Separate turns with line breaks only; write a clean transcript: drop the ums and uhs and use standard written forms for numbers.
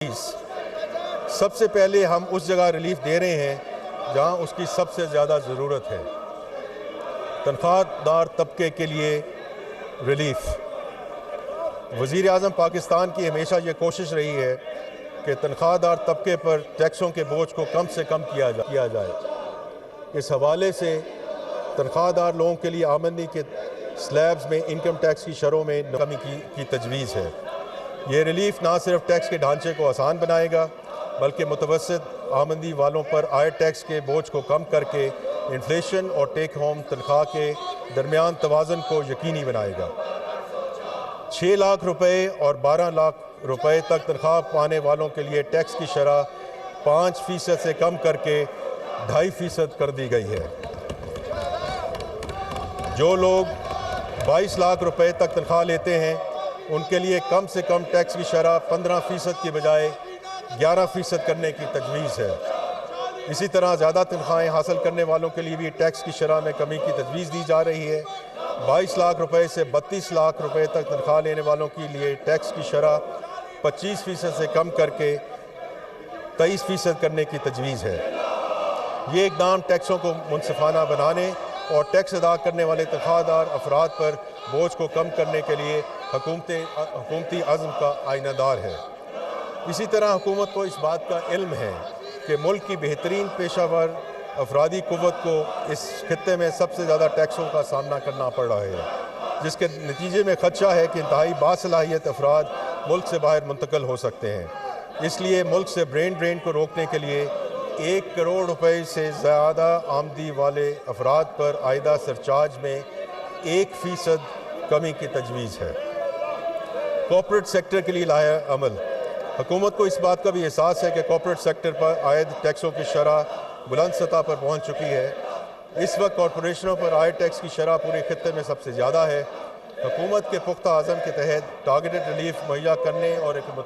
सबसे पहले हम उस जगह रिलीफ दे रहे हैं जहां उसकी सबसे ज़्यादा ज़रूरत है। तनख्वाहदार तबके के लिए रिलीफ। वज़ीर आज़म पाकिस्तान की हमेशा ये कोशिश रही है कि तनख्वाहदार तबके पर टैक्सों के बोझ को कम से कम किया जाए। इस हवाले से तनख्वाहदार लोगों के लिए आमदनी के स्लैब्स में इनकम टैक्स की शरों में कमी की तजवीज़ है। ये रिलीफ ना सिर्फ टैक्स के ढांचे को आसान बनाएगा बल्कि मुतवस्सित आमदनी वालों पर आय टैक्स के बोझ को कम करके इन्फ्लेशन और टेक होम तनख्वाह के दरमियान तवाज़ुन को यकीनी बनाएगा। 6 लाख रुपए और 12 लाख रुपए तक तनख्वाह पाने वालों के लिए टैक्स की शरह 5% से कम करके 2.5% कर दी गई है। जो लोग 22 लाख रुपए तक तनख्वाह लेते हैं उनके लिए कम से कम टैक्स की शरह 15% की बजाय 11% करने की तजवीज़ है। इसी तरह ज़्यादा तनख्वाहें हासिल करने वालों के लिए भी टैक्स की शरह में कमी की तजवीज़ दी जा रही है। 22 लाख रुपए से 32 लाख रुपए तक तनख्वाह लेने वालों के लिए टैक्स की शरह 25% से कम करके 23% करने की तजवीज़ है। ये इक़दाम टैक्सों को मुनसिफाना बनाने और टैक्स अदा करने वाले तनख्वाहदार अफराद पर बोझ को कम करने के लिए हुकूमती अज़्म का आइनादार है। इसी तरह हुकूमत को इस बात का इल्म है कि मुल्क की बेहतरीन पेशावर अफरादी क़ुव्वत को इस खित्ते में सबसे ज़्यादा टैक्सों का सामना करना पड़ रहा है, जिसके नतीजे में खदशा है कि इंतहाई बासलाहियत अफराद मुल्क से बाहर मुंतकिल हो सकते हैं। इसलिए मुल्क से ब्रेन ड्रेन को रोकने के लिए 1 करोड़ रुपए से ज़्यादा आमदनी वाले अफराद पर आयदा सरचार्ज में 1% कमी की तजवीज़ है। कॉर्पोरेट सेक्टर के लिए लाया अमल। हुकूमत को इस बात का भी एहसास है कि कॉर्पोरेट सेक्टर पर आयद टैक्सों की शरह बुलंद सतह पर पहुँच चुकी है। इस वक्त कॉरपोरेशनों पर आय टैक्स की शरह पूरे खित्ते में सबसे ज़्यादा है। हुकूमत के पुख्ता आज़म के तहत टारगेटेड रिलीफ मुहैया करने और एक